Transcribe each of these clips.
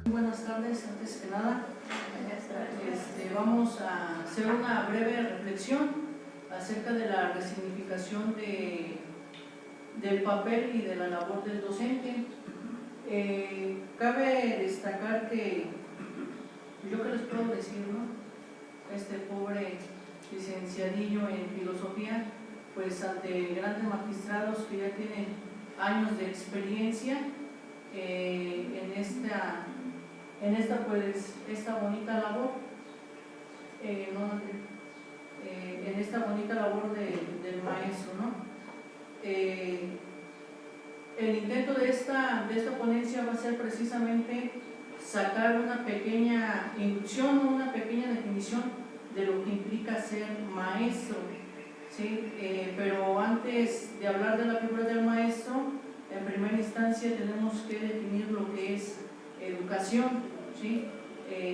Buenas tardes, antes que nada, vamos a hacer una breve reflexión acerca de la resignificación del papel y de la labor del docente. Cabe destacar que, yo qué les puedo decir, ¿no? Este pobre licenciadillo en filosofía, pues ante grandes magistrados que ya tienen años de experiencia en esta bonita labor, en esta bonita labor del maestro, ¿no? El intento de esta ponencia va a ser precisamente sacar una pequeña inducción, una pequeña definición de lo que implica ser maestro, ¿sí? Pero antes de hablar de la figura del maestro, en primera instancia tenemos que definir lo que es educación, ¿sí?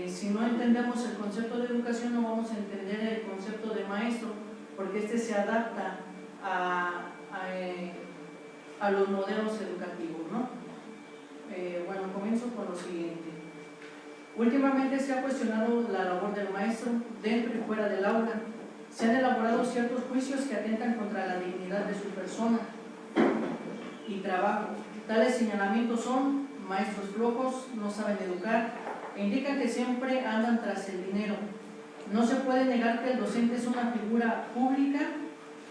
Si no entendemos el concepto de educación, no vamos a entender el concepto de maestro, porque este se adapta a los modelos educativos, ¿no? Bueno, comienzo con lo siguiente. Últimamente se ha cuestionado la labor del maestro dentro y fuera del aula. Se han elaborado ciertos juicios que atentan contra la dignidad de su persona y trabajo. Tales señalamientos son: maestros flojos, no saben educar, e indican que siempre andan tras el dinero. No se puede negar que el docente es una figura pública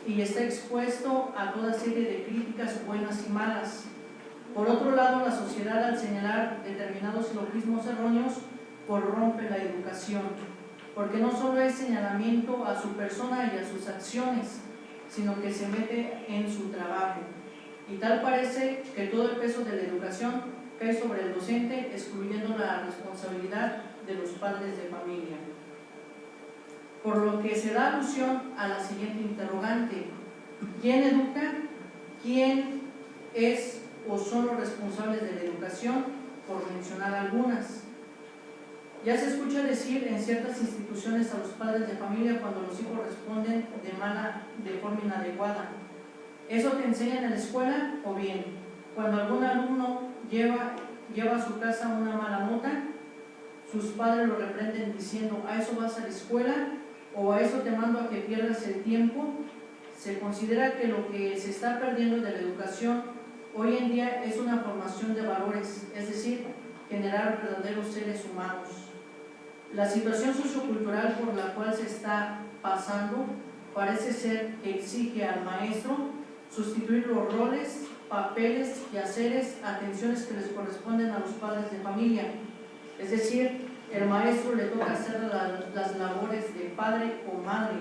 y está expuesto a toda serie de críticas buenas y malas. Por otro lado, la sociedad, al señalar determinados silogismos erróneos, corrompe la educación, porque no solo es señalamiento a su persona y a sus acciones, sino que se mete en su trabajo. Y tal parece que todo el peso de la educación cae sobre el docente, excluyendo la responsabilidad de los padres de familia. Por lo que se da alusión a la siguiente interrogante: ¿quién educa? ¿Quién es o son los responsables de la educación? Por mencionar algunas. Ya se escucha decir en ciertas instituciones a los padres de familia cuando los hijos responden de forma inadecuada: ¿eso te enseñan en la escuela? O bien, cuando algún alumno lleva a su casa una mala nota, sus padres lo reprenden diciendo: ¿a eso vas a la escuela? ¿O a eso te mando a que pierdas el tiempo? Se considera que lo que se está perdiendo de la educación hoy en día es una formación de valores, es decir, generar verdaderos seres humanos. La situación sociocultural por la cual se está pasando parece ser que exige al maestro sustituir los roles, papeles, quehaceres, atenciones que les corresponden a los padres de familia. Es decir, el maestro le toca hacer las labores de padre o madre,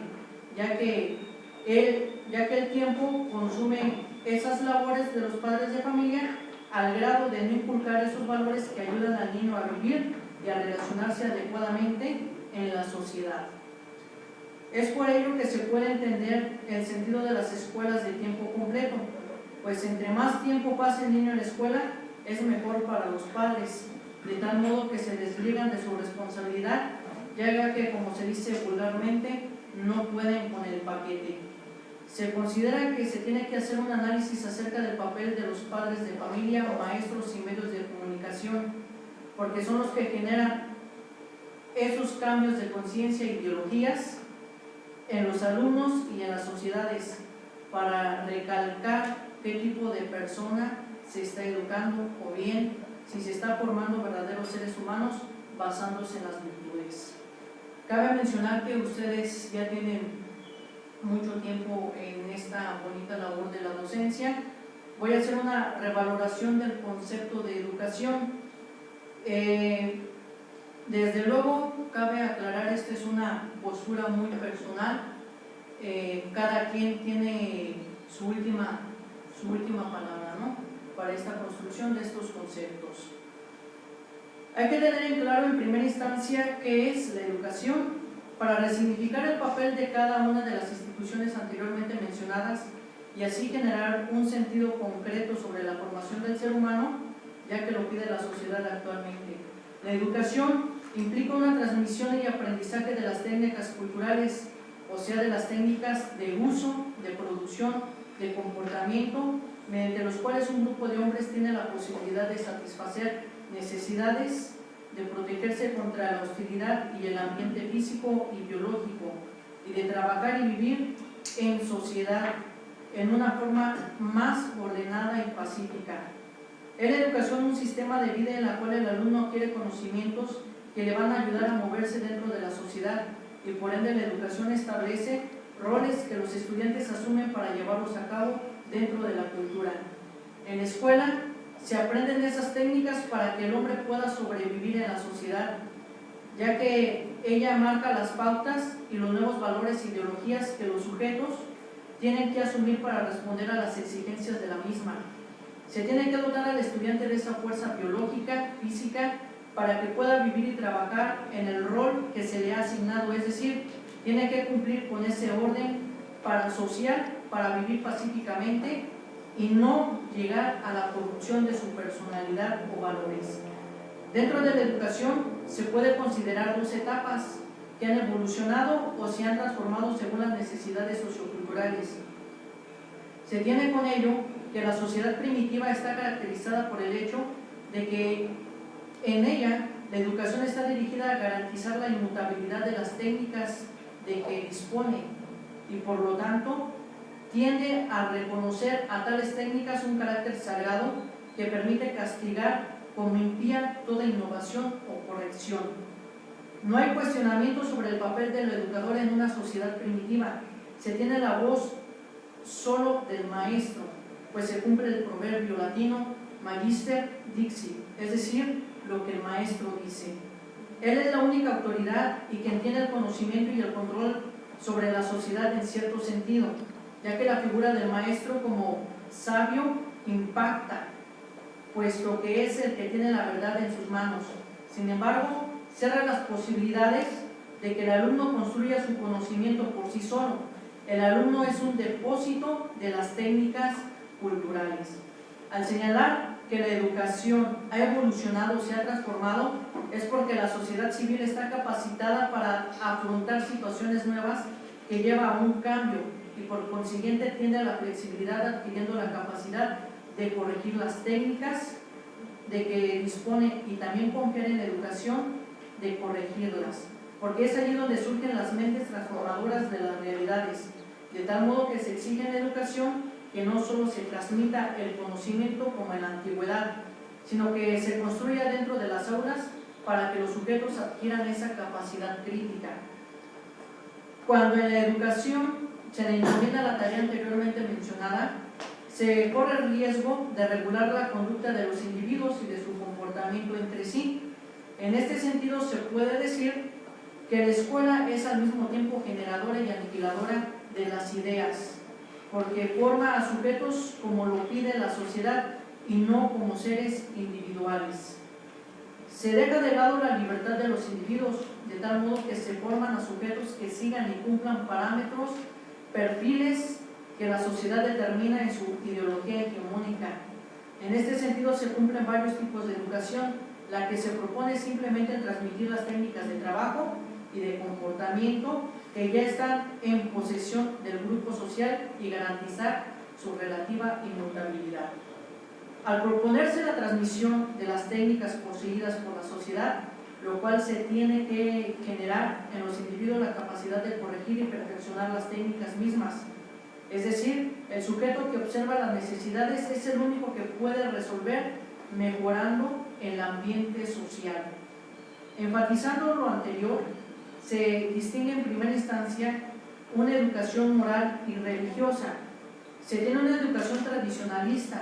ya que el tiempo consume esas labores de los padres de familia al grado de no inculcar esos valores que ayudan al niño a vivir y a relacionarse adecuadamente en la sociedad. Es por ello que se puede entender el sentido de las escuelas de tiempo completo, pues entre más tiempo pase el niño en la escuela, es mejor para los padres, de tal modo que se desligan de su responsabilidad, ya que, como se dice vulgarmente, no pueden con el paquete. Se considera que se tiene que hacer un análisis acerca del papel de los padres de familia, maestros y medios de comunicación, porque son los que generan esos cambios de conciencia e ideologías en los alumnos y en las sociedades, para recalcar qué tipo de persona se está educando, o bien si se está formando verdaderos seres humanos basándose en las virtudes. Cabe mencionar que ustedes ya tienen mucho tiempo en esta bonita labor de la docencia. Voy a hacer una revaloración del concepto de educación. Desde luego, cabe aclarar, esta es una postura muy personal. Cada quien tiene su última palabra, ¿no?, para esta construcción de estos conceptos. Hay que tener en claro en primera instancia qué es la educación, para resignificar el papel de cada una de las instituciones anteriormente mencionadas y así generar un sentido concreto sobre la formación del ser humano, ya que lo pide la sociedad actualmente. La educación implica una transmisión y aprendizaje de las técnicas culturales, o sea, de las técnicas de uso, de producción, de comportamiento, mediante los cuales un grupo de hombres tiene la posibilidad de satisfacer necesidades, de protegerse contra la hostilidad y el ambiente físico y biológico, y de trabajar y vivir en sociedad en una forma más ordenada y pacífica. Es la educación un sistema de vida en la cual el alumno adquiere conocimientos que le van a ayudar a moverse dentro de la sociedad, y por ende la educación establece roles que los estudiantes asumen para llevarlos a cabo dentro de la cultura. En la escuela se aprenden esas técnicas para que el hombre pueda sobrevivir en la sociedad, ya que ella marca las pautas y los nuevos valores e ideologías que los sujetos tienen que asumir para responder a las exigencias de la misma. Se tiene que dotar al estudiante de esa fuerza biológica, física, para que pueda vivir y trabajar en el rol que se le ha asignado, es decir, tiene que cumplir con ese orden social para vivir pacíficamente y no llegar a la corrupción de su personalidad o valores. Dentro de la educación se puede considerar dos etapas que han evolucionado o se han transformado según las necesidades socioculturales. Se tiene con ello que la sociedad primitiva está caracterizada por el hecho de que en ella la educación está dirigida a garantizar la inmutabilidad de las técnicas de que dispone, y por lo tanto tiende a reconocer a tales técnicas un carácter sagrado que permite castigar como impía toda innovación o corrección. No hay cuestionamiento sobre el papel del educador en una sociedad primitiva. Se tiene la voz solo del maestro, pues se cumple el proverbio latino magister dixit, es decir, lo que el maestro dice. Él es la única autoridad y quien tiene el conocimiento y el control sobre la sociedad en cierto sentido, ya que la figura del maestro como sabio impacta, puesto que es el que tiene la verdad en sus manos. Sin embargo, cierra las posibilidades de que el alumno construya su conocimiento por sí solo. El alumno es un depósito de las técnicas culturales. Al señalar que la educación ha evolucionado, se ha transformado, es porque la sociedad civil está capacitada para afrontar situaciones nuevas que lleva a un cambio y por consiguiente tiende a la flexibilidad, adquiriendo la capacidad de corregir las técnicas de que dispone y también confiar en la educación de corregirlas, porque es allí donde surgen las mentes transformadoras de las realidades, de tal modo que se exige en la educación que no solo se transmita el conocimiento como en la antigüedad, sino que se construya dentro de las aulas para que los sujetos adquieran esa capacidad crítica. Cuando en la educación se denomina la tarea anteriormente mencionada, se corre el riesgo de regular la conducta de los individuos y de su comportamiento entre sí. En este sentido se puede decir que la escuela es al mismo tiempo generadora y aniquiladora de las ideas, porque forma a sujetos como lo pide la sociedad y no como seres individuales. Se deja de lado la libertad de los individuos, de tal modo que se forman a sujetos que sigan y cumplan parámetros, perfiles que la sociedad determina en su ideología hegemónica. En este sentido se cumplen varios tipos de educación. La que se propone es simplemente transmitir las técnicas de trabajo y de comportamiento que ya están en posesión del grupo social y garantizar su relativa inmutabilidad. Al proponerse la transmisión de las técnicas poseídas por la sociedad, lo cual se tiene que generar en los individuos la capacidad de corregir y perfeccionar las técnicas mismas. Es decir, el sujeto que observa las necesidades es el único que puede resolver mejorando el ambiente social. Enfatizando lo anterior, se distingue en primera instancia una educación moral y religiosa. Se tiene una educación tradicionalista,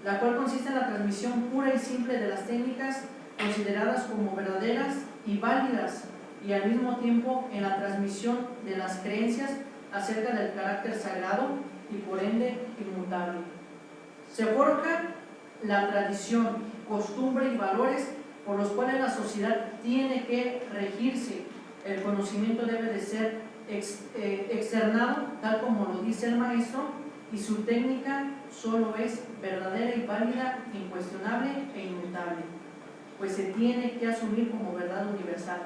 la cual consiste en la transmisión pura y simple de las técnicas consideradas como verdaderas y válidas, y al mismo tiempo en la transmisión de las creencias acerca del carácter sagrado y por ende inmutable. Se forja la tradición, costumbre y valores por los cuales la sociedad tiene que regirse. El conocimiento debe de ser externado, tal como lo dice el maestro, y su técnica solo es verdadera y válida, incuestionable e inmutable. pues se tiene que asumir como verdad universal.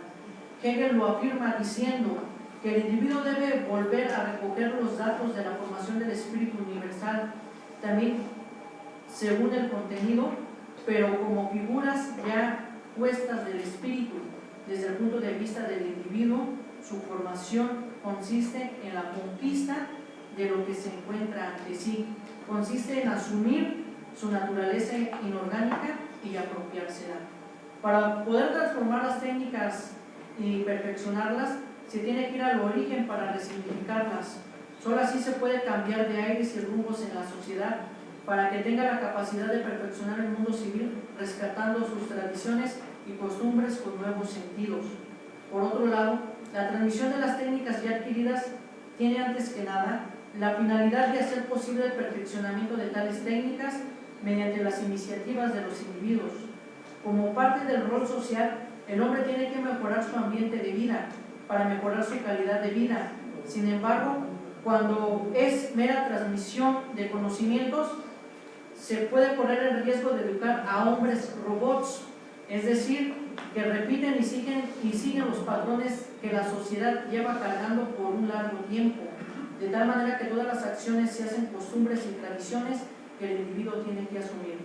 Hegel lo afirma diciendo que el individuo debe volver a recoger los datos de la formación del espíritu universal, también según el contenido, pero como figuras ya puestas del espíritu. Desde el punto de vista del individuo, su formación consiste en la conquista de lo que se encuentra ante sí, consiste en asumir su naturaleza inorgánica y apropiársela. Para poder transformar las técnicas y perfeccionarlas, se tiene que ir al origen para resignificarlas. Solo así se puede cambiar de aires y rumbos en la sociedad para que tenga la capacidad de perfeccionar el mundo civil, rescatando sus tradiciones y costumbres con nuevos sentidos. Por otro lado, la transmisión de las técnicas ya adquiridas tiene antes que nada la finalidad de hacer posible el perfeccionamiento de tales técnicas mediante las iniciativas de los individuos. Como parte del rol social, el hombre tiene que mejorar su ambiente de vida para mejorar su calidad de vida. Sin embargo, cuando es mera transmisión de conocimientos, se puede correr el riesgo de educar a hombres robots, es decir, que repiten y siguen los patrones que la sociedad lleva cargando por un largo tiempo, de tal manera que todas las acciones se hacen costumbres y tradiciones que el individuo tiene que asumir.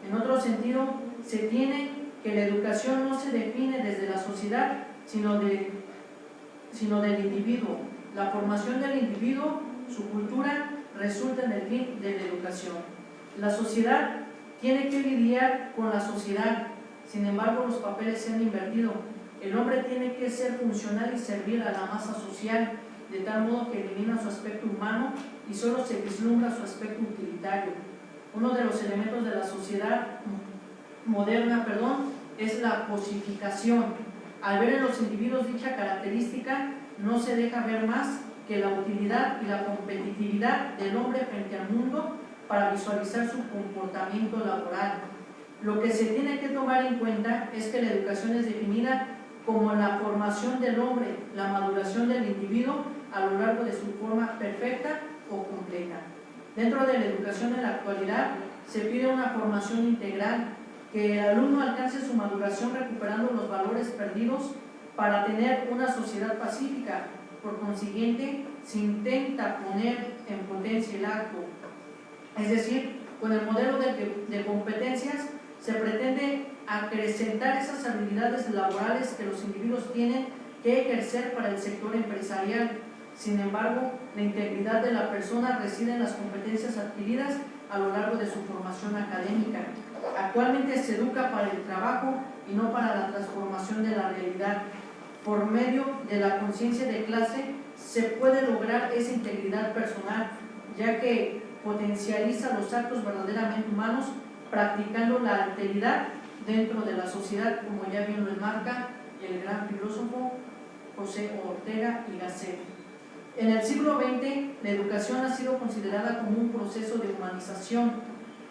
En otro sentido, se tiene que la educación no se define desde la sociedad, sino del individuo. La formación del individuo, su cultura, resulta en el fin de la educación. La sociedad tiene que lidiar con la sociedad, sin embargo los papeles se han invertido. El hombre tiene que ser funcional y servir a la masa social, de tal modo que elimina su aspecto humano y solo se vislumbra su aspecto utilitario. Uno de los elementos de la sociedad moderna, es la cosificación. Al ver en los individuos dicha característica, no se deja ver más que la utilidad y la competitividad del hombre frente al mundo para visualizar su comportamiento laboral. Lo que se tiene que tomar en cuenta es que la educación es definida como la formación del hombre, la maduración del individuo a lo largo de su forma perfecta o completa. Dentro de la educación en la actualidad se pide una formación integral, que el alumno alcance su maduración recuperando los valores perdidos para tener una sociedad pacífica. Por consiguiente, se intenta poner en potencia el acto. Es decir, con el modelo de competencias se pretende acrecentar esas habilidades laborales que los individuos tienen que ejercer para el sector empresarial. Sin embargo, la integridad de la persona reside en las competencias adquiridas a lo largo de su formación académica. Actualmente se educa para el trabajo y no para la transformación de la realidad. Por medio de la conciencia de clase se puede lograr esa integridad personal, ya que potencializa los actos verdaderamente humanos, practicando la alteridad dentro de la sociedad, como ya bien lo enmarca el gran filósofo José Ortega y Gasset. En el siglo XX, la educación ha sido considerada como un proceso de humanización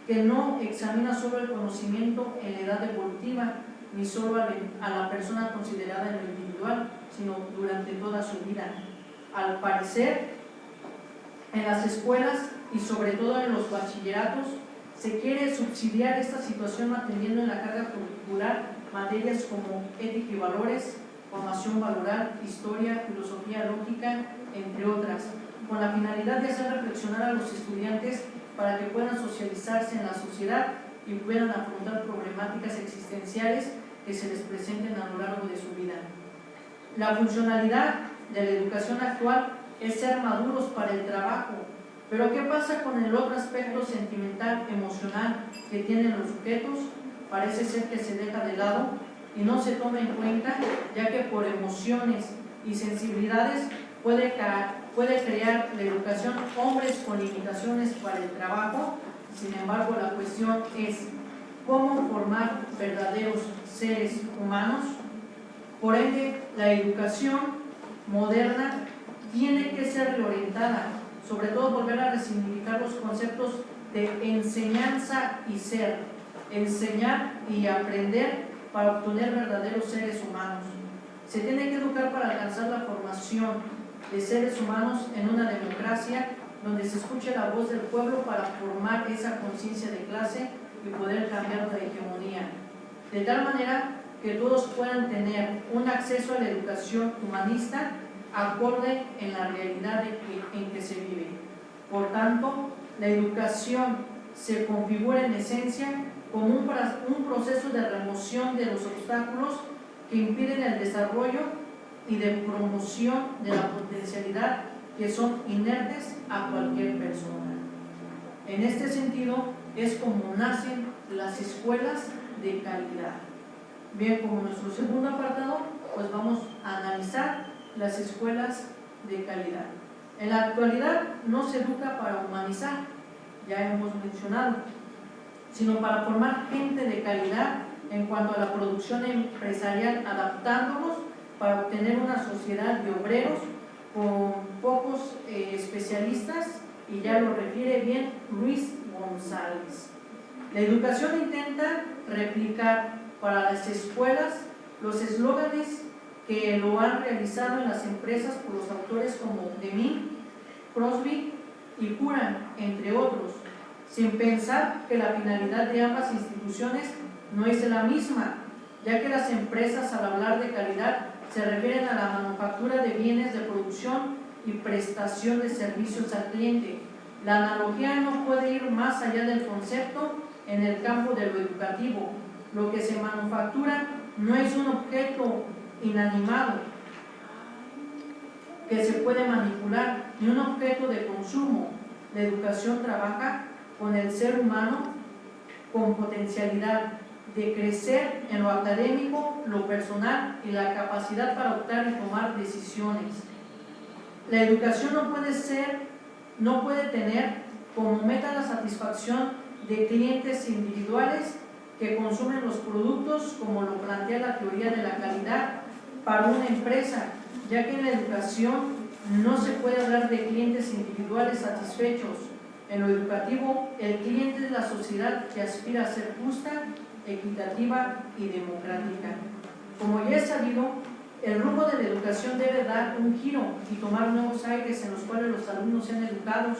que no examina solo el conocimiento en la edad evolutiva, ni solo a la persona considerada en lo individual, sino durante toda su vida. Al parecer, en las escuelas y sobre todo en los bachilleratos, se quiere subsidiar esta situación manteniendo en la carga curricular materias como ética y valores, formación valoral, historia, filosofía lógica, entre otras, con la finalidad de hacer reflexionar a los estudiantes para que puedan socializarse en la sociedad y puedan afrontar problemáticas existenciales que se les presenten a lo largo de su vida. La funcionalidad de la educación actual es ser maduros para el trabajo, pero ¿qué pasa con el otro aspecto sentimental, emocional que tienen los sujetos? Parece ser que se deja de lado y no se toma en cuenta, ya que por emociones y sensibilidades puede crear la educación hombres con limitaciones para el trabajo. Sin embargo, la cuestión es cómo formar verdaderos seres humanos. Por ende, la educación moderna tiene que ser reorientada, sobre todo volver a resignificar los conceptos de enseñanza y ser, enseñar y aprender para obtener verdaderos seres humanos. Se tiene que educar para alcanzar la formación de seres humanos en una democracia donde se escuche la voz del pueblo para formar esa conciencia de clase y poder cambiar la hegemonía. de tal manera que todos puedan tener un acceso a la educación humanista acorde en la realidad en que se vive. Por tanto, la educación se configura en esencia como un proceso de remoción de los obstáculos que impiden el desarrollo y de promoción de la potencialidad que son inertes a cualquier persona. En este sentido es como nacen las escuelas de calidad. Bien, como nuestro segundo apartado, pues vamos a analizar las escuelas de calidad. En la actualidad no se educa para humanizar, ya hemos mencionado, sino para formar gente de calidad en cuanto a la producción empresarial, adaptándonos para obtener una sociedad de obreros con pocos especialistas, y ya lo refiere bien Luis González. La educación intenta replicar para las escuelas los eslóganes que lo han realizado en las empresas por los autores como Deming, Crosby y Curran, entre otros, sin pensar que la finalidad de ambas instituciones no es la misma, ya que las empresas, al hablar de calidad, se refieren a la manufactura de bienes de producción y prestación de servicios al cliente. La analogía no puede ir más allá del concepto en el campo de lo educativo. Lo que se manufactura no es un objeto inanimado que se puede manipular, ni un objeto de consumo. La educación trabaja con el ser humano con potencialidad de crecer en lo académico, lo personal y la capacidad para optar y tomar decisiones. La educación no puede tener como meta la satisfacción de clientes individuales que consumen los productos, como lo plantea la teoría de la calidad para una empresa, ya que en la educación no se puede hablar de clientes individuales satisfechos. En lo educativo, el cliente es la sociedad que aspira a ser justa, equitativa y democrática. Como ya es sabido, el rumbo de la educación debe dar un giro y tomar nuevos aires en los cuales los alumnos sean educados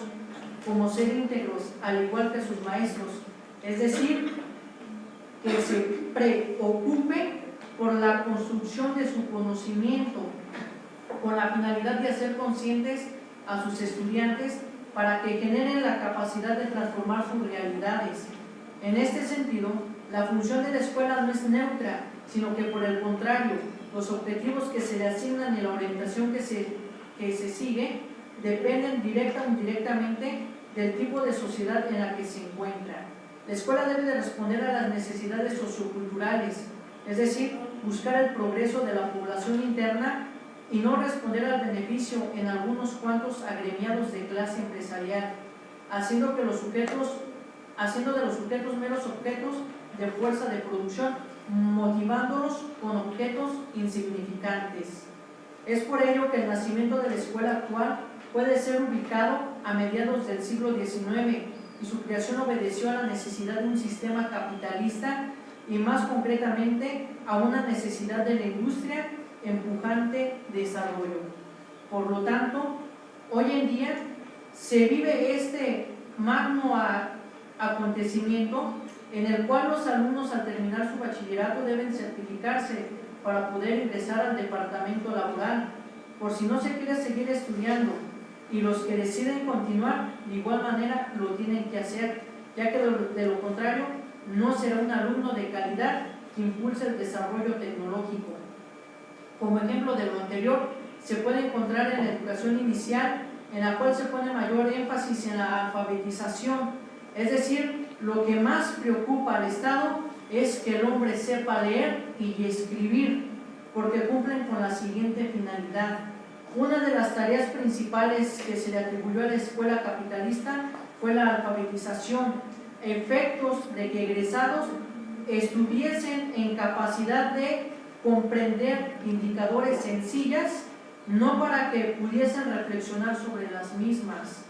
como ser íntegros, al igual que sus maestros, es decir, que se preocupe por la construcción de su conocimiento con la finalidad de hacer conscientes a sus estudiantes para que generen la capacidad de transformar sus realidades. En este sentido, la función de la escuela no es neutra, sino que por el contrario, los objetivos que se le asignan y la orientación que se sigue dependen directa o indirectamente del tipo de sociedad en la que se encuentra. La escuela debe de responder a las necesidades socioculturales, es decir, buscar el progreso de la población interna y no responder al beneficio en algunos cuantos agremiados de clase empresarial, haciendo de los sujetos meros objetos de fuerza de producción, motivándolos con objetos insignificantes. Es por ello que el nacimiento de la escuela actual puede ser ubicado a mediados del siglo XIX y su creación obedeció a la necesidad de un sistema capitalista y más concretamente a una necesidad de la industria empujante desarrollo. Por lo tanto, hoy en día se vive este magno acontecimiento en el cual los alumnos al terminar su bachillerato deben certificarse para poder ingresar al departamento laboral, por si no se quiere seguir estudiando, y los que deciden continuar de igual manera lo tienen que hacer, ya que de lo contrario no será un alumno de calidad que impulse el desarrollo tecnológico. Como ejemplo de lo anterior, se puede encontrar en la educación inicial, en la cual se pone mayor énfasis en la alfabetización, es decir, lo que más preocupa al Estado es que el hombre sepa leer y escribir, porque cumplen con la siguiente finalidad. Una de las tareas principales que se le atribuyó a la escuela capitalista fue la alfabetización, efectos de que egresados estuviesen en capacidad de comprender indicadores sencillas, no para que pudiesen reflexionar sobre las mismas.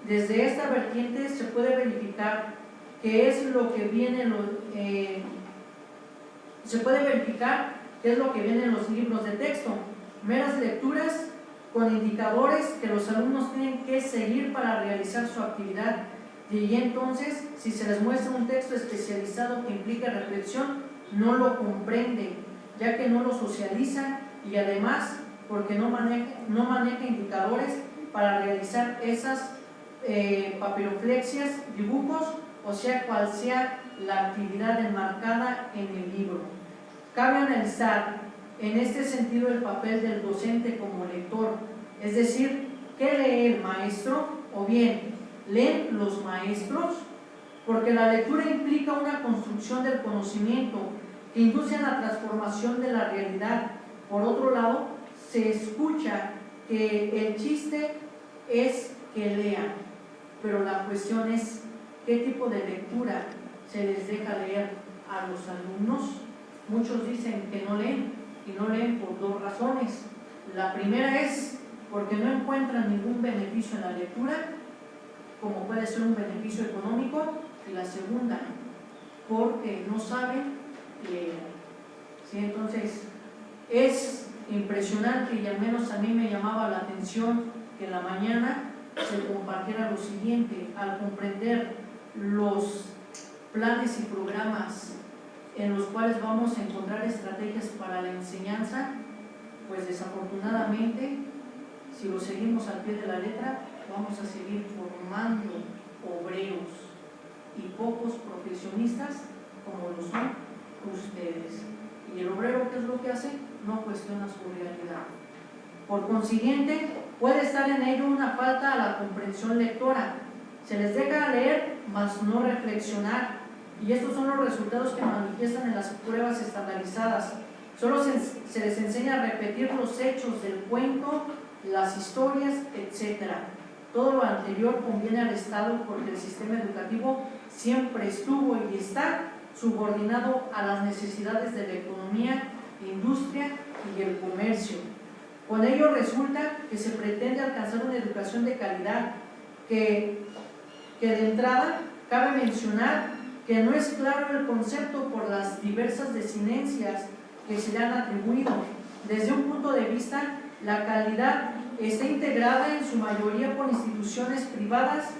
Desde esta vertiente se puede verificar qué es lo que viene en los libros de texto, meras lecturas con indicadores que los alumnos tienen que seguir para realizar su actividad. Y entonces, si se les muestra un texto especializado que implica reflexión, no lo comprende, ya que no lo socializa y además porque no maneja indicadores para realizar esas papiroflexias, dibujos, o sea cual sea la actividad enmarcada en el libro. Cabe analizar en este sentido el papel del docente como lector, es decir, ¿qué lee el maestro? O bien, ¿leen los maestros? Porque la lectura implica una construcción del conocimiento que induce a la transformación de la realidad. Por otro lado, se escucha que el chiste es que lean, pero la cuestión es qué tipo de lectura se les deja leer a los alumnos. Muchos dicen que no leen, y no leen por dos razones. La primera es porque no encuentran ningún beneficio en la lectura, como puede ser un beneficio económico, y la segunda, porque no saben leer. ¿Sí? Entonces, es impresionante, y al menos a mí me llamaba la atención que en la mañana se compartiera lo siguiente: al comprender los planes y programas en los cuales vamos a encontrar estrategias para la enseñanza, pues desafortunadamente, si lo seguimos al pie de la letra, vamos a seguir formando obreros y pocos profesionistas como lo son ustedes. Y el obrero, ¿qué es lo que hace? No cuestiona su realidad. Por consiguiente, puede estar en ello una falta a la comprensión lectora. Se les deja leer, mas no reflexionar. Y estos son los resultados que manifiestan en las pruebas estandarizadas. Solo se les enseña a repetir los hechos del cuento, las historias, etc. Todo lo anterior conviene al Estado porque el sistema educativo siempre estuvo y está subordinado a las necesidades de la economía, industria y el comercio. Con ello resulta que se pretende alcanzar una educación de calidad que de entrada cabe mencionar que no es claro el concepto por las diversas desinencias que se le han atribuido. Desde un punto de vista, la calidad está integrada en su mayoría por instituciones privadas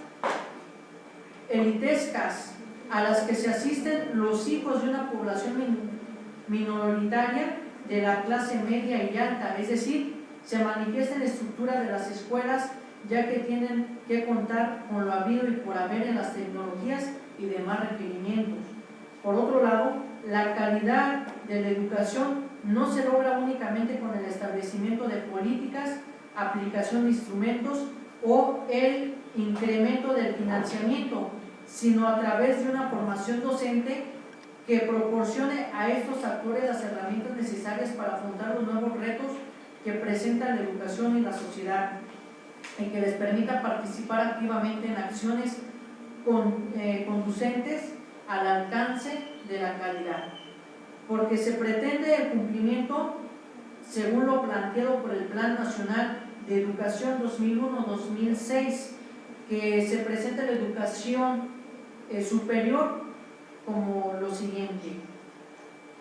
elitescas a las que se asisten los hijos de una población minoritaria de la clase media y alta, es decir, se manifiesta en la estructura de las escuelas, ya que tienen que contar con lo habido y por haber en las tecnologías y demás requerimientos. Por otro lado, la calidad de la educación no se logra únicamente con el establecimiento de políticas, aplicación de instrumentos o el incremento del financiamiento, sino a través de una formación docente que proporcione a estos actores las herramientas necesarias para afrontar los nuevos retos que presenta la educación y la sociedad, y que les permita participar activamente en acciones conducentes al alcance de la calidad, porque se pretende el cumplimiento según lo planteado por el Plan Nacional de Educación 2001-2006, que se presenta la educación superior como lo siguiente: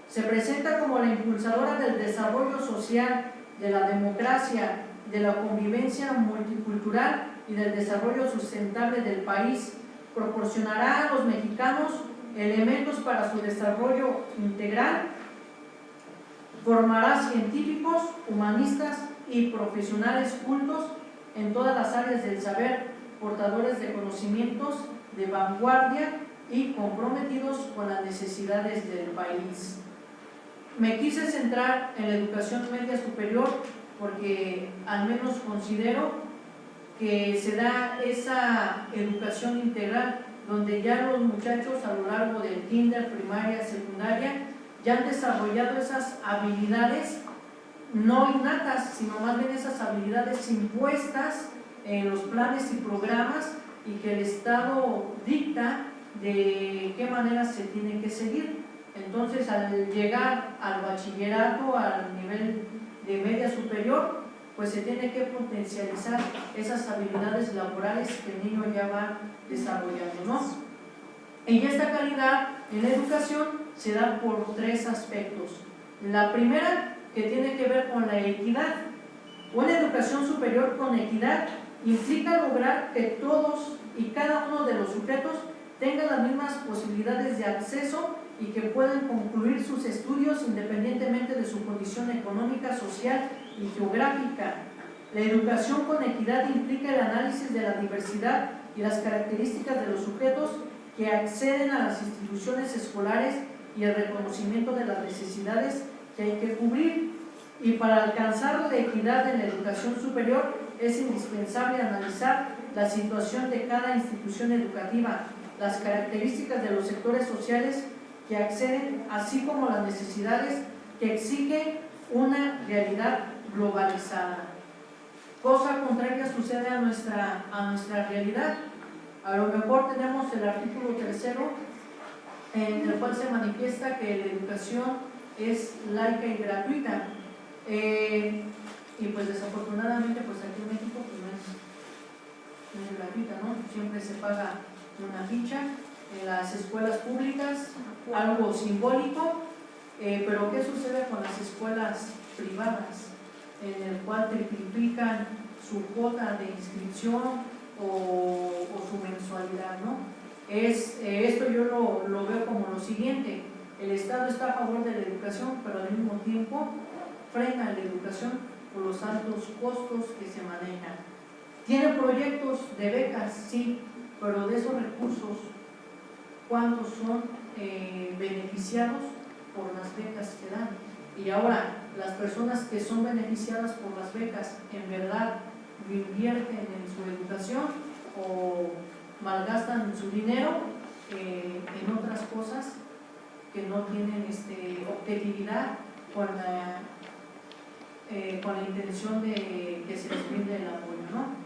se presenta como la impulsadora del desarrollo social, de la democracia, de la convivencia multicultural y del desarrollo sustentable del país. Proporcionará a los mexicanos elementos para su desarrollo integral, formará científicos, humanistas y profesionales cultos en todas las áreas del saber, portadores de conocimientos de vanguardia y comprometidos con las necesidades del país. Me quise centrar en la educación media superior porque al menos considero que se da esa educación integral donde ya los muchachos a lo largo del kinder, primaria, secundaria ya han desarrollado esas habilidades no innatas, sino más bien esas habilidades impuestas en los planes y programas y que el Estado dicta de qué manera se tiene que seguir. Entonces, al llegar al bachillerato, al nivel de media superior, pues se tiene que potencializar esas habilidades laborales que el niño ya va desarrollando, ¿no? Y esta calidad en la educación se da por tres aspectos. La primera, que tiene que ver con la equidad. Una educación superior con equidad implica lograr que todos y cada uno de los sujetos tengan las mismas posibilidades de acceso y que puedan concluir sus estudios independientemente de su condición económica, social y geográfica. La educación con equidad implica el análisis de la diversidad y las características de los sujetos que acceden a las instituciones escolares y el reconocimiento de las necesidades que hay que cubrir. Y para alcanzar la equidad en la educación superior es indispensable analizar la situación de cada institución educativa, las características de los sectores sociales que acceden, así como las necesidades que exige una realidad globalizada. Cosa contraria sucede a nuestra realidad. A lo mejor tenemos el artículo 3, en el cual se manifiesta que la educación es laica y gratuita. Y pues desafortunadamente pues aquí en México pues no es gratuita, ¿no? Siempre se paga una ficha en las escuelas públicas, algo simbólico, pero ¿qué sucede con las escuelas privadas? En el cual triplican su cuota de inscripción o su mensualidad, ¿no? Esto yo lo veo como lo siguiente: el Estado está a favor de la educación, pero al mismo tiempo frena la educación por los altos costos que se manejan. ¿Tiene proyectos de becas? Sí, pero de esos recursos, ¿cuántos son beneficiados por las becas que dan? Y ahora, las personas que son beneficiadas por las becas, ¿en verdad invierten en su educación o malgastan su dinero en otras cosas que no tienen objetividad con la intención de que se les brinde el apoyo, ¿no?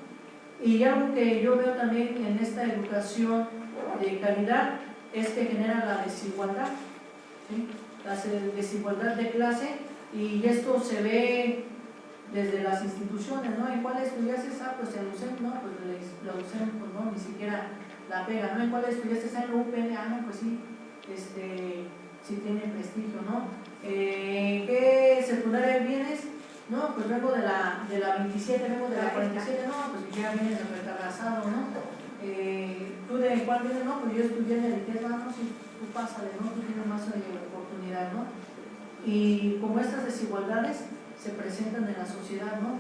Y algo que yo veo también en esta educación de calidad es que genera la desigualdad, ¿sí? La desigualdad de clase, y esto se ve desde las instituciones, ¿no? ¿En cuál estudiaste? Pues en UCEM, ¿no? Pues la UCEM, pues no, ni siquiera la pega, ¿no? ¿En cuál estudiaste? En la UPN, no, pues sí, sí tiene prestigio, ¿no? ¿Qué secundaria vienes? No, pues vengo de la 27, vengo de la 47, no, pues ya vienes de retrasado, ¿no? ¿Tú de cuál vienes? No, pues yo estudié en el ITES, no, sí, tú pásale, ¿no? Tú tienes más oportunidad, ¿no? Y como estas desigualdades se presentan en la sociedad, ¿no?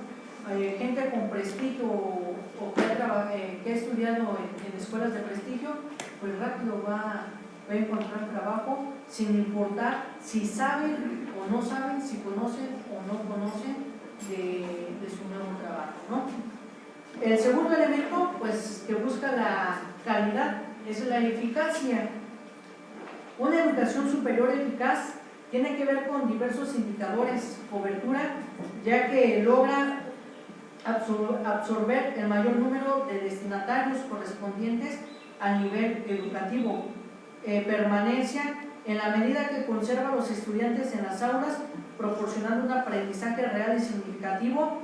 Gente con prestigio o que ha estudiado en escuelas de prestigio, pues rápido va a encontrar trabajo sin importar si saben o no saben, si conocen o no conocen de su nuevo trabajo, ¿no? El segundo elemento, pues, que busca la calidad es la eficacia. Una educación superior eficaz tiene que ver con diversos indicadores, cobertura, ya que logra absorber el mayor número de destinatarios correspondientes a nivel educativo, permanencia en la medida que conserva a los estudiantes en las aulas, proporcionando un aprendizaje real y significativo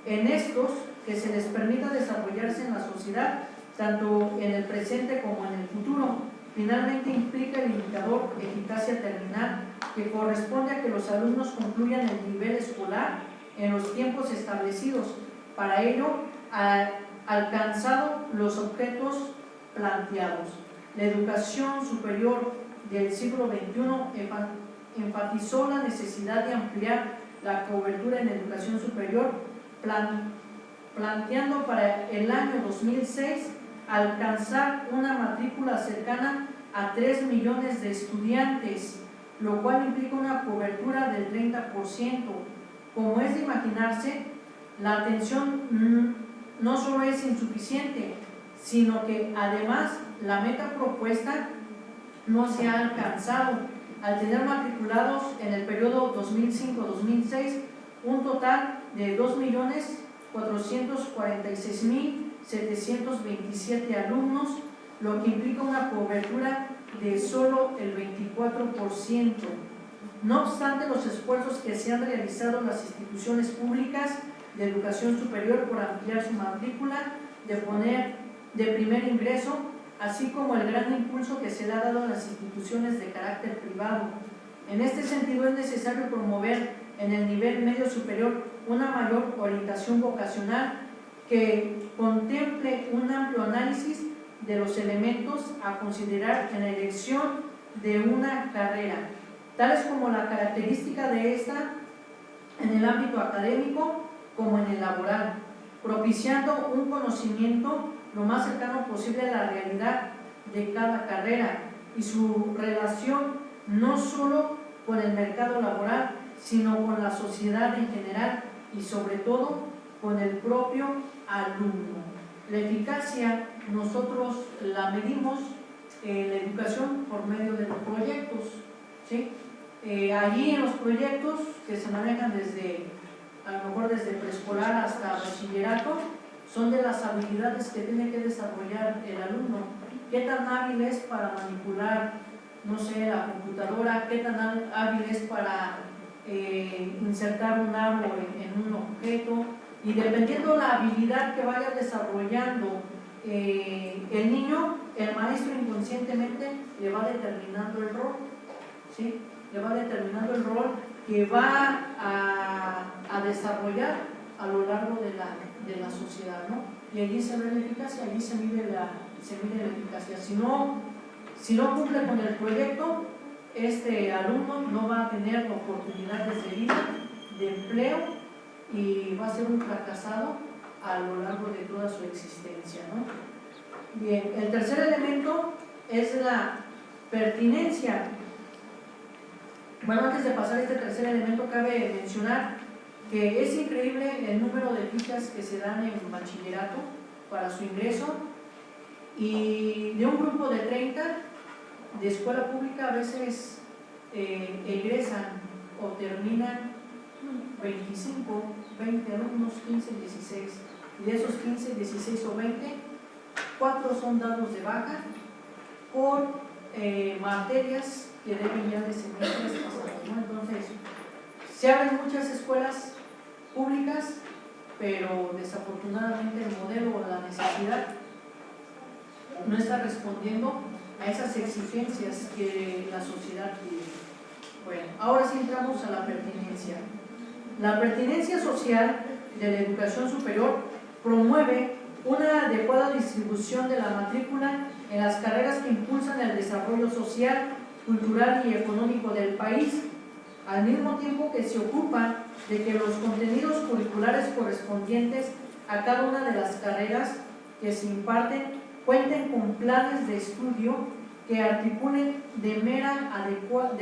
en estos, que se les permita desarrollarse en la sociedad, tanto en el presente como en el futuro. Finalmente implica el indicador eficacia terminal, que corresponde a que los alumnos concluyan el nivel escolar en los tiempos establecidos. Para ello, alcanzado los objetos planteados. La educación superior del siglo XXI enfatizó la necesidad de ampliar la cobertura en educación superior, planteando para el año 2006 alcanzar una matrícula cercana a 3 millones de estudiantes, lo cual implica una cobertura del 30%. Como es de imaginarse, la atención no solo es insuficiente, sino que además la meta propuesta no se ha alcanzado, al tener matriculados en el periodo 2005-2006 un total de 2.446.727 alumnos, lo que implica una cobertura de solo el 24%. No obstante los esfuerzos que se han realizado en las instituciones públicas de educación superior por ampliar su matrícula, de primer ingreso, así como el gran impulso que se le ha dado a las instituciones de carácter privado. En este sentido, es necesario promover en el nivel medio superior una mayor orientación vocacional que contemple un amplio análisis de los elementos a considerar en la elección de una carrera, tales como la característica de esta en el ámbito académico como en el laboral, propiciando un conocimiento lo más cercano posible a la realidad de cada carrera y su relación no solo con el mercado laboral, sino con la sociedad en general y sobre todo con el propio alumno. La eficacia nosotros la medimos en la educación por medio de los proyectos, ¿sí? Allí en los proyectos que se manejan desde, a lo mejor desde preescolar hasta bachillerato, son de las habilidades que tiene que desarrollar el alumno. ¿Qué tan hábil es para manipular, no sé, la computadora? ¿Qué tan hábil es para insertar un árbol en un objeto? Y dependiendo de la habilidad que vaya desarrollando el niño, el maestro inconscientemente le va determinando el rol, ¿sí? Le va determinando el rol que va a desarrollar a lo largo de la sociedad, ¿no? Y allí se ve la eficacia, allí se mide la eficacia. Si no cumple con el proyecto, este alumno no va a tener oportunidades de vida, de empleo, y va a ser un fracasado a lo largo de toda su existencia, ¿no? Bien, el tercer elemento es la pertinencia. Bueno, antes de pasar a este tercer elemento, cabe mencionar que es increíble el número de fichas que se dan en bachillerato para su ingreso, y de un grupo de 30 de escuela pública a veces egresan o terminan 25, 20 alumnos, 15, 16, y de esos 15, 16 o 20, 4 son dados de baja por materias que deben ya de semestres pasados, ¿no? Entonces, se abren muchas escuelas públicas, pero desafortunadamente el modelo o la necesidad no está respondiendo a esas exigencias que la sociedad pide. Bueno, ahora sí entramos a la pertinencia. La pertinencia social de la educación superior promueve una adecuada distribución de la matrícula en las carreras que impulsan el desarrollo social, cultural y económico del país, al mismo tiempo que se ocupa de que los contenidos curriculares correspondientes a cada una de las carreras que se imparten cuenten con planes de estudio que articulen de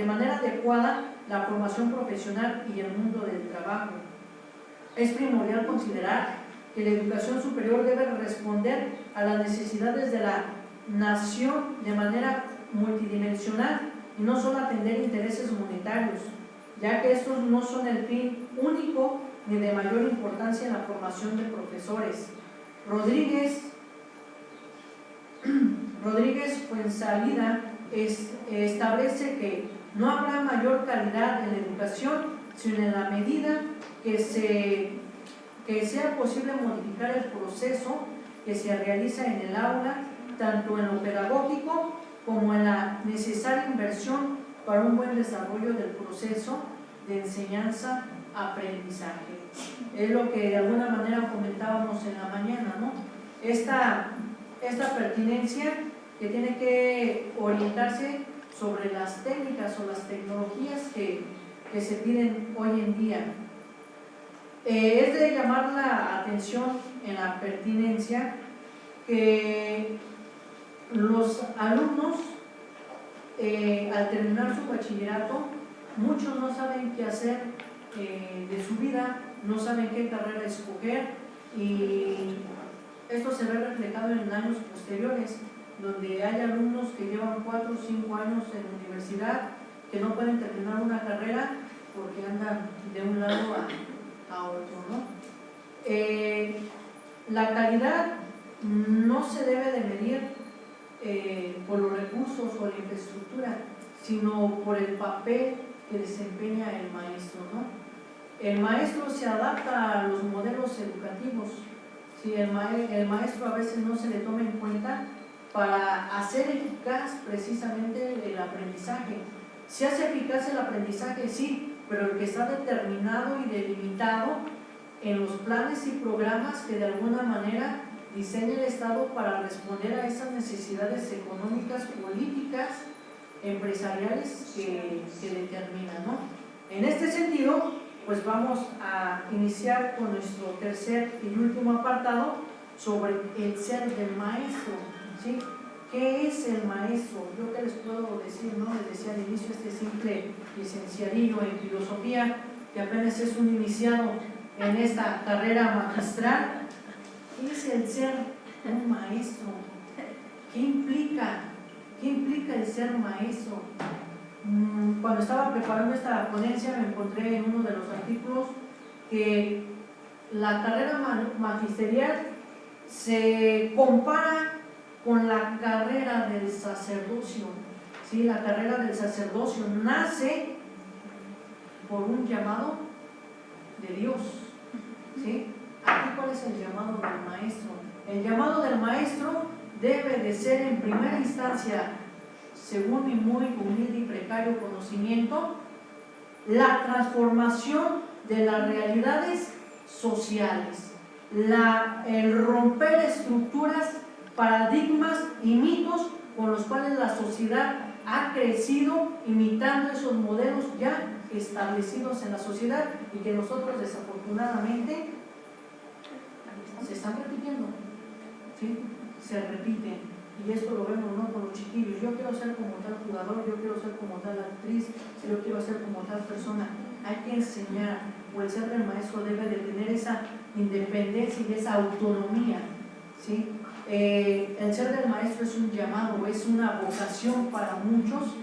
manera adecuada la formación profesional y el mundo del trabajo. Es primordial considerar que la educación superior debe responder a las necesidades de la nación de manera multidimensional y no solo atender intereses monetarios, ya que estos no son el fin único ni de mayor importancia en la formación de profesores. Rodríguez Fuenzalida establece que no habrá mayor calidad en la educación sino en la medida que sea posible modificar el proceso que se realiza en el aula, tanto en lo pedagógico como en la necesaria inversión para un buen desarrollo del proceso de enseñanza-aprendizaje. Es lo que de alguna manera comentábamos en la mañana, ¿no? Esta pertinencia que tiene que orientarse sobre las técnicas o las tecnologías que se piden hoy en día. Es de llamar la atención en la pertinencia que los alumnos al terminar su bachillerato, muchos no saben qué hacer de su vida, no saben qué carrera escoger, y esto se ve reflejado en años posteriores, donde hay alumnos que llevan 4 o 5 años en la universidad que no pueden terminar una carrera porque andan de un lado a otro, ¿no? La calidad no se debe de medir por los recursos o la infraestructura, sino por el papel que desempeña el maestro, ¿no? El maestro se adapta a los modelos educativos. Si el maestro a veces no se le toma en cuenta para hacer eficaz precisamente el aprendizaje. ¿Se hace eficaz el aprendizaje? Sí, pero el que está determinado y delimitado en los planes y programas que de alguna manera diseña el Estado para responder a esas necesidades económicas, políticas, empresariales que determinan, ¿no? En este sentido, pues vamos a iniciar con nuestro tercer y último apartado sobre el ser del maestro, ¿sí? ¿Qué es el maestro? Yo qué les puedo decir, ¿no? Les decía al inicio, este simple licenciadillo en filosofía, que apenas es un iniciado en esta carrera magistral. ¿Qué es el ser un maestro? ¿Qué implica el ser maestro? Cuando estaba preparando esta ponencia me encontré en uno de los artículos que la carrera magisterial se compara con la carrera del sacerdocio, ¿sí? La carrera del sacerdocio nace por un llamado de Dios, ¿sí? Aquí, ¿cuál es el llamado del maestro? El llamado del maestro debe de ser en primera instancia, según mi muy humilde y precario conocimiento, la transformación de las realidades sociales, el romper estructuras, paradigmas y mitos con los cuales la sociedad ha crecido imitando esos modelos ya establecidos en la sociedad y que nosotros desafortunadamente se están repitiendo, ¿sí? Se repiten, y esto lo vemos, ¿no?, con los chiquillos. Yo quiero ser como tal jugador, yo quiero ser como tal actriz, yo quiero ser como tal persona. Hay que enseñar, o el ser del maestro debe de tener esa independencia y esa autonomía, ¿sí? El ser del maestro es un llamado, es una vocación para muchos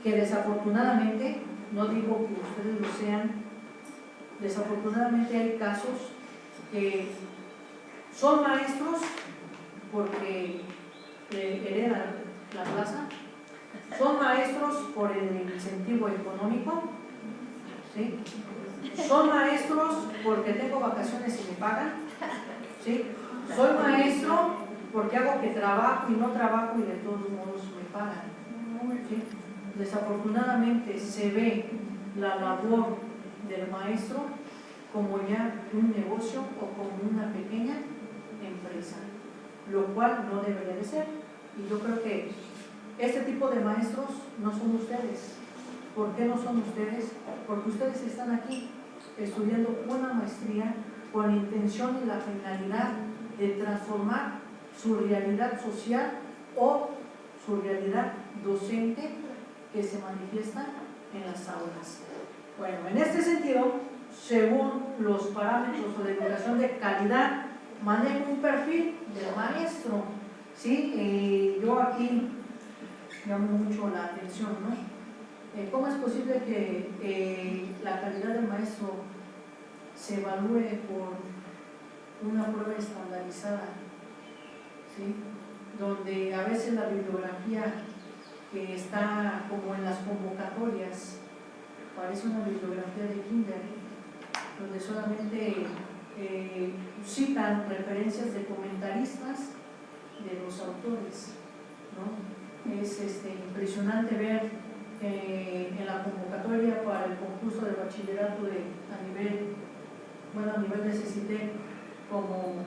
que desafortunadamente, no digo que ustedes lo sean, desafortunadamente hay casos que son maestros porque heredan la plaza, son maestros por el incentivo económico, ¿sí? Son maestros porque tengo vacaciones y me pagan, ¿sí? Soy maestro porque hago que trabajo y no trabajo y de todos modos me pagan, ¿sí? Desafortunadamente se ve la labor del maestro como ya un negocio o como una pequeña empresa, lo cual no debería de ser. Y yo creo que este tipo de maestros no son ustedes. ¿Por qué no son ustedes? Porque ustedes están aquí estudiando una maestría con la intención y la finalidad de transformar su realidad social o su realidad docente que se manifiesta en las aulas. Bueno, en este sentido, según los parámetros de educación de calidad, manejo un perfil del maestro, ¿sí? Yo aquí llamo mucho la atención, ¿no? ¿Cómo es posible que la calidad del maestro se evalúe por una prueba estandarizada, ¿sí? Donde a veces la bibliografía que está como en las convocatorias parece una bibliografía de kinder, donde solamente citan referencias de comentaristas de los autores, ¿no? Es impresionante ver en la convocatoria para el concurso de bachillerato a nivel de CCT, como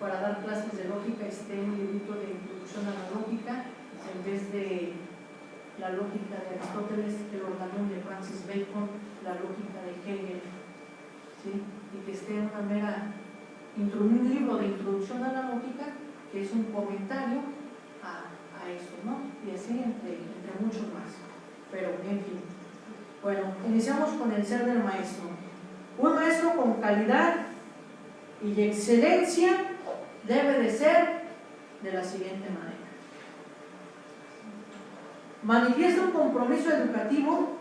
para dar clases de lógica, un librito de introducción a la lógica, en vez de la lógica de Aristóteles, el organón de Francis Bacon, la lógica de Hegel, ¿sí? Y que esté un libro de introducción a la lógica, que es un comentario a esto, ¿no? Y así entre muchos más. Pero, en fin. Bueno, iniciamos con el ser del maestro. Un maestro con calidad y excelencia debe de ser de la siguiente manera. Manifiesta un compromiso educativo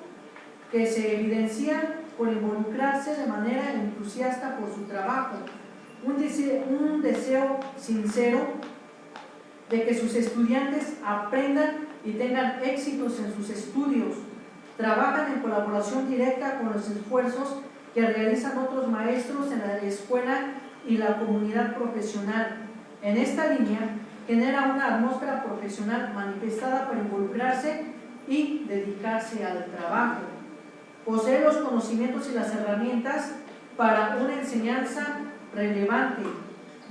que se evidencia por involucrarse de manera entusiasta por su trabajo, un deseo sincero de que sus estudiantes aprendan y tengan éxitos en sus estudios, trabajan en colaboración directa con los esfuerzos que realizan otros maestros en la escuela y la comunidad profesional. En esta línea, genera una atmósfera profesional manifestada por involucrarse y dedicarse al trabajo. Posee los conocimientos y las herramientas para una enseñanza relevante.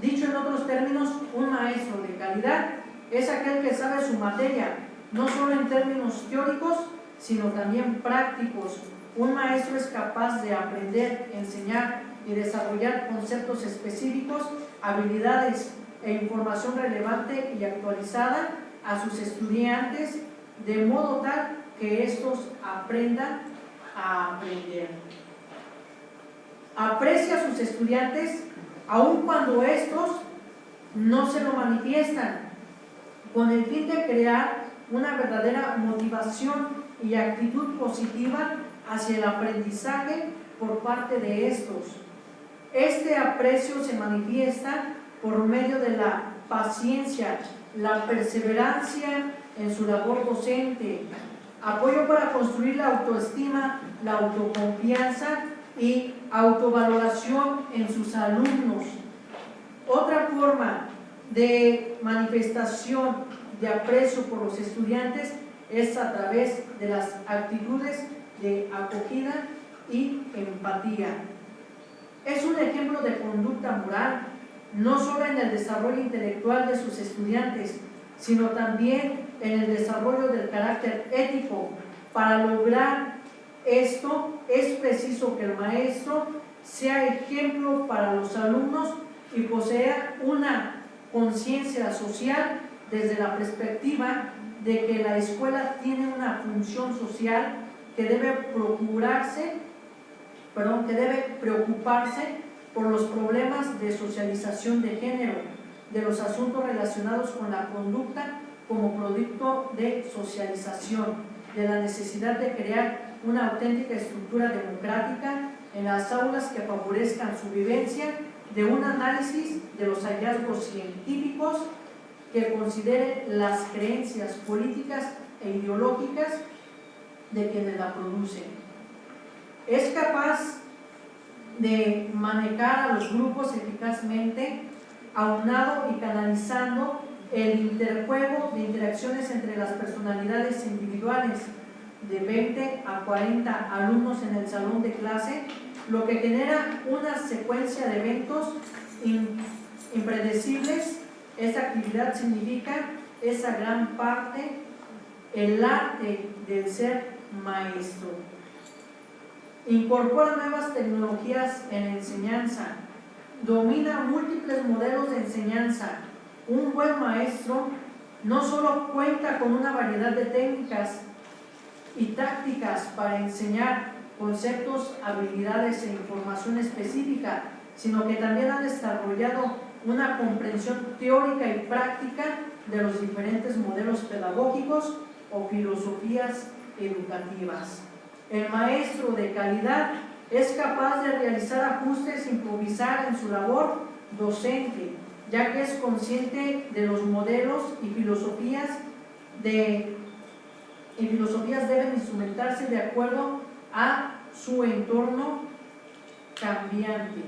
Dicho en otros términos, un maestro de calidad es aquel que sabe su materia, no solo en términos teóricos, sino también prácticos. Un maestro es capaz de aprender, enseñar y desarrollar conceptos específicos, habilidades e información relevante y actualizada a sus estudiantes, de modo tal que estos aprendan a aprender. Aprecia a sus estudiantes aun cuando estos no se lo manifiestan, con el fin de crear una verdadera motivación y actitud positiva hacia el aprendizaje por parte de estos. Este aprecio se manifiesta por medio de la paciencia, la perseverancia en su labor docente, apoyo para construir la autoestima, la autoconfianza y autovaloración en sus alumnos. Otra forma de manifestación de aprecio por los estudiantes es a través de las actitudes de acogida y empatía. Es un ejemplo de conducta moral, no solo en el desarrollo intelectual de sus estudiantes, sino también en el desarrollo del carácter ético. Para lograr esto es preciso que el maestro sea ejemplo para los alumnos y posea una conciencia social desde la perspectiva de que la escuela tiene una función social que debe preocuparse por los problemas de socialización de género, de los asuntos relacionados con la conducta como producto de socialización, de la necesidad de crear una auténtica estructura democrática en las aulas que favorezcan su vivencia, de un análisis de los hallazgos científicos que considere las creencias políticas e ideológicas de quienes la producen. Es capaz de manejar a los grupos eficazmente, aunado y canalizando el interjuego de interacciones entre las personalidades individuales de 20 a 40 alumnos en el salón de clase, lo que genera una secuencia de eventos impredecibles. Esta actividad significa esa gran parte, el arte del ser maestro. Incorpora nuevas tecnologías en la enseñanza, domina múltiples modelos de enseñanza. Un buen maestro no solo cuenta con una variedad de técnicas y tácticas para enseñar conceptos, habilidades e información específica, sino que también ha desarrollado una comprensión teórica y práctica de los diferentes modelos pedagógicos o filosofías educativas. El maestro de calidad es capaz de realizar ajustes e improvisar en su labor docente, ya que es consciente de los modelos y filosofías deben instrumentarse de acuerdo a su entorno cambiante.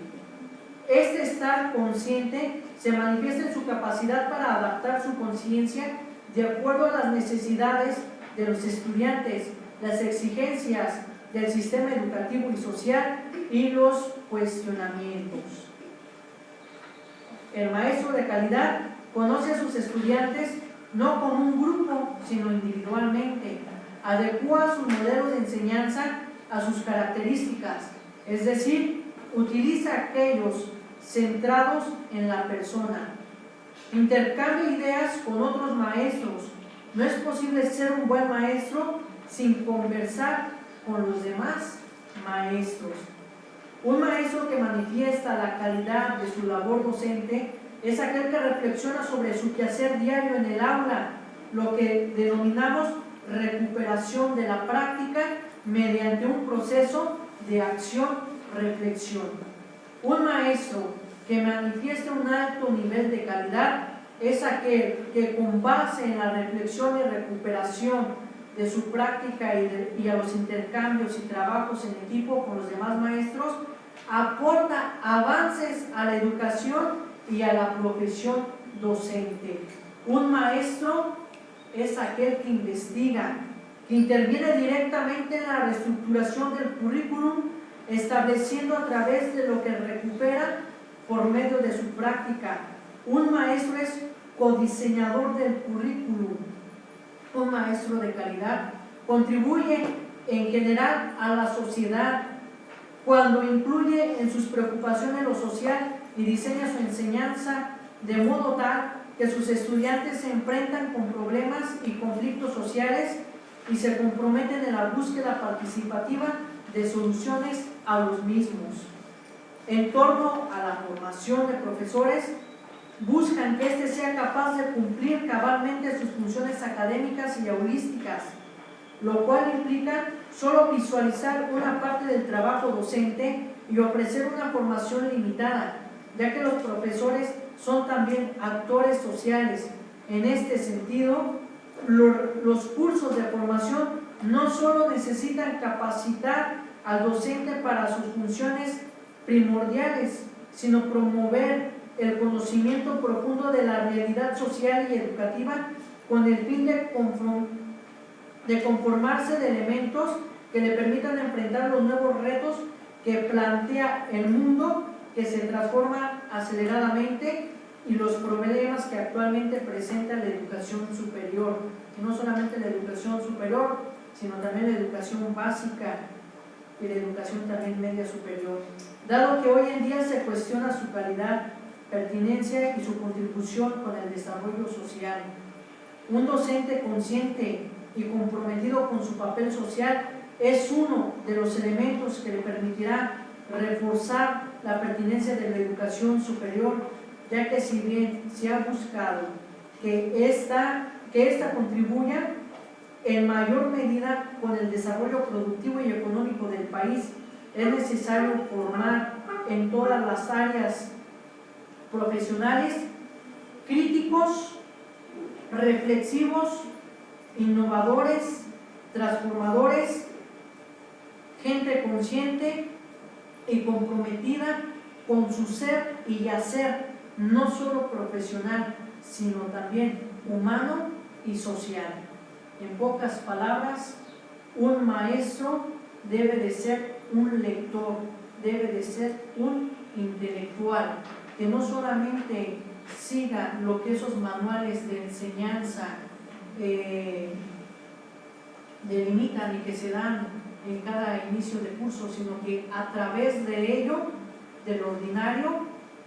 Este estar consciente se manifiesta en su capacidad para adaptar su conciencia de acuerdo a las necesidades de los estudiantes, las exigencias del sistema educativo y social y los cuestionamientos. El maestro de calidad conoce a sus estudiantes no como un grupo, sino individualmente. Adecúa sus modelos de enseñanza a sus características, es decir, utiliza aquellos centrados en la persona. Intercambia ideas con otros maestros. No es posible ser un buen maestro sin conversar con los demás maestros. Un maestro que manifiesta la calidad de su labor docente es aquel que reflexiona sobre su quehacer diario en el aula, lo que denominamos recuperación de la práctica mediante un proceso de acción-reflexión. Un maestro que manifiesta un alto nivel de calidad es aquel que, con base en la reflexión y recuperación de su práctica y a los intercambios y trabajos en equipo con los demás maestros, aporta avances a la educación y a la profesión docente. Un maestro es aquel que investiga, que interviene directamente en la reestructuración del currículum, estableciendo a través de lo que recupera por medio de su práctica. Un maestro es codiseñador del currículum. Un maestro de calidad contribuye en general a la sociedad cuando incluye en sus preocupaciones lo social y diseña su enseñanza de modo tal que sus estudiantes se enfrentan con problemas y conflictos sociales y se comprometen en la búsqueda participativa de soluciones a los mismos. En torno a la formación de profesores, buscan que éste sea capaz de cumplir cabalmente sus funciones académicas y aulísticas, lo cual implica solo visualizar una parte del trabajo docente y ofrecer una formación limitada, ya que los profesores son también actores sociales. En este sentido, los cursos de formación no solo necesitan capacitar al docente para sus funciones primordiales, sino promover el conocimiento profundo de la realidad social y educativa con el fin de conformarse de elementos que le permitan enfrentar los nuevos retos que plantea el mundo, que se transforma aceleradamente, y los problemas que actualmente presenta la educación superior, y no solamente la educación superior, sino también la educación básica y la educación también media superior. Dado que hoy en día se cuestiona su calidad, pertinencia y su contribución con el desarrollo social, un docente consciente y comprometido con su papel social es uno de los elementos que le permitirá reforzar la pertinencia de la educación superior, ya que si bien se ha buscado que esta contribuya en mayor medida con el desarrollo productivo y económico del país, es necesario formar en todas las áreas profesionales críticos, reflexivos, innovadores, transformadores, gente consciente y comprometida con su ser y hacer, no solo profesional, sino también humano y social. En pocas palabras, un maestro debe de ser un lector, debe de ser un intelectual, que no solamente siga lo que esos manuales de enseñanza delimitan y que se dan en cada inicio de curso, sino que a través de ello, del ordinario,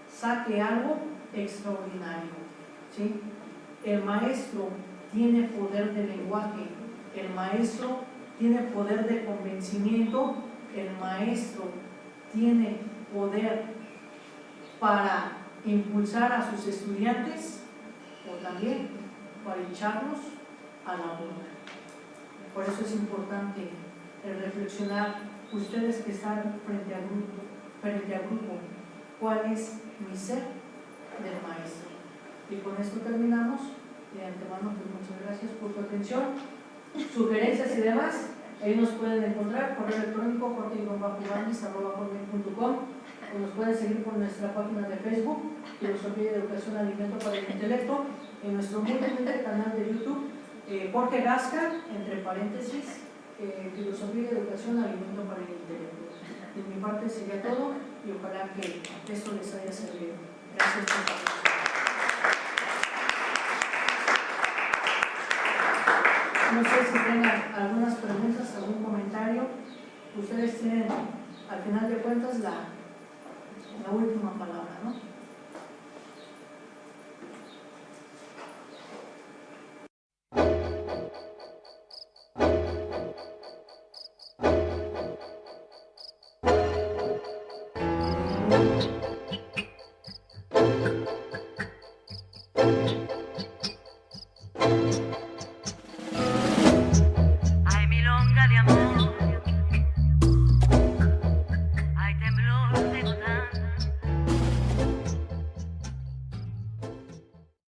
saque algo extraordinario, ¿sí? El maestro tiene poder de lenguaje, el maestro tiene poder de convencimiento, el maestro tiene poder para impulsar a sus estudiantes o también para echarlos a la boca. Por eso es importante el reflexionar, ustedes que están frente a grupo, cuál es mi ser del maestro. Y con esto terminamos. De antemano, pues muchas gracias por su atención, sugerencias y demás. Ahí nos pueden encontrar, correo electrónico jorge-bandis@hotmail.com, o nos pueden seguir por nuestra página de Facebook, Filosofía y Educación Alimento para el Intelecto, en nuestro muy humilde canal de YouTube, Jorge Gasca, entre paréntesis, Filosofía y Educación Alimento para el Intelecto. De mi parte sería todo y ojalá que esto les haya servido. Gracias por su atención. No sé si tengan algunas preguntas, algún comentario. Ustedes tienen, al final de cuentas, la última palabra, ¿no?